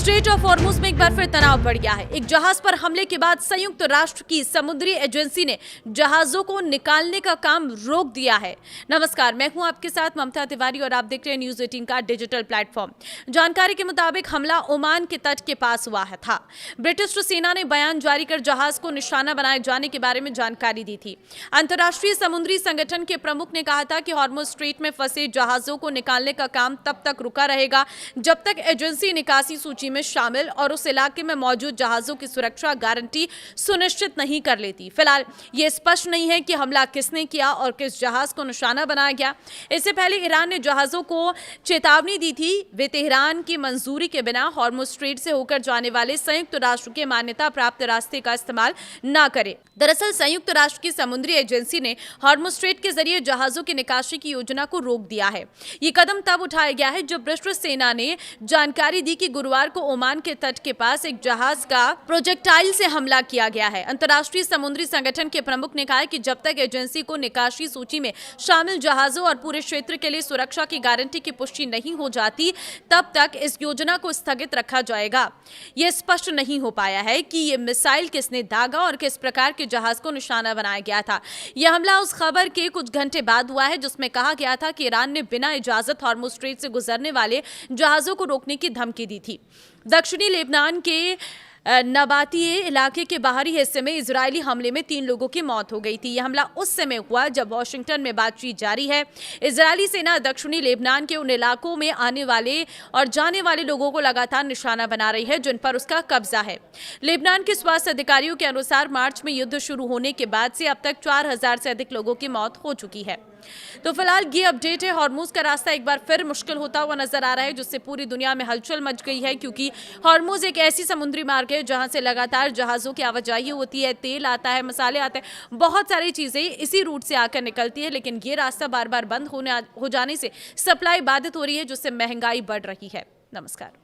Straight of Hormuz में एक बार फिर तनाव बढ़ गया है। एक जहाज पर हमले के बाद संयुक्त राष्ट्र की समुद्री एजेंसी ने जहाजों को निकालने का काम रोक दिया है। नमस्कार, मैं हूं आपके साथ ममता तिवारी और आप देख रहे हैं न्यूज 18 का डिजिटल प्लेटफॉर्म। जानकारी के मुताबिक हमला ओमान के तट के पास हुआ था। ब्रिटिश सेना ने बयान जारी कर जहाज को निशाना बनाए जाने के बारे में जानकारी दी थी। अंतर्राष्ट्रीय समुद्री संगठन के प्रमुख ने कहा था कि हॉर्मुज स्ट्रेट में फंसे जहाजों को निकालने का काम तब तक रुका रहेगा जब तक एजेंसी निकासी सूची में शामिल और उस इलाके में मौजूद जहाजों की सुरक्षा गारंटी सुनिश्चित नहीं कर लेती। फिलहाल यह स्पष्ट नहीं है कि हमला किसने किया और किस जहाज को निशाना बनाया गया। इससे पहले ईरान ने जहाजों को चेतावनी दी थी वे तेहरान की मंजूरी के बिना हॉर्मुज स्ट्रेट से होकर जाने वाले संयुक्त राष्ट्र के मान्यता प्राप्त रास्ते का इस्तेमाल न करें। दरअसल संयुक्त राष्ट्र की समुद्री एजेंसी ने हॉर्मुज स्ट्रेट के जरिए जहाजों की निकासी की योजना को रोक दिया है। ये कदम तब उठाया गया है जब ब्रिटिश सेना ने जानकारी दी कि गुरुवार को ओमान के तट के पास एक जहाज का प्रोजेक्टाइल से हमला किया गया है। अंतर्राष्ट्रीय समुद्री संगठन के प्रमुख ने कहा कि जब तक एजेंसी को निकासी सूची में शामिल जहाजों और पूरे क्षेत्र के लिए सुरक्षा की गारंटी की पुष्टि नहीं हो जाती तब तक इस योजना को स्थगित रखा जाएगा। यह स्पष्ट नहीं हो पाया है कि ये मिसाइल किसने दागा और किस प्रकार के जहाज को निशाना बनाया गया था। यह हमला उस खबर के कुछ घंटे बाद हुआ है जिसमें कहा गया था कि ईरान ने बिना इजाजत हॉर्मुज स्ट्रेट से गुजरने वाले जहाजों को रोकने की धमकी दी थी। दक्षिणी लेबनान के नबातिये इलाके के बाहरी हिस्से में इजरायली हमले में 3 लोगों की मौत हो गई थी। यह हमला उस समय हुआ जब वॉशिंगटन में बातचीत जारी है। इजरायली सेना दक्षिणी लेबनान के उन इलाकों में आने वाले और जाने वाले लोगों को लगातार निशाना बना रही है जिन पर उसका कब्जा है। लेबनान के स्वास्थ्य अधिकारियों के अनुसार मार्च में युद्ध शुरू होने के बाद से अब तक 4000 से अधिक लोगों की मौत हो चुकी है। तो फिलहाल ये अपडेट है। हॉर्मुज का रास्ता एक बार फिर मुश्किल होता हुआ नजर आ रहा है जिससे पूरी दुनिया में हलचल मच गई है, क्योंकि हॉर्मुज एक ऐसी समुद्री मार्ग है जहां से लगातार जहाजों की आवाजाही होती है, तेल आता है, मसाले आते हैं, बहुत सारी चीजें इसी रूट से आकर निकलती है। लेकिन ये रास्ता बार बार बंद हो जाने से सप्लाई बाधित हो रही है जिससे महंगाई बढ़ रही है। नमस्कार।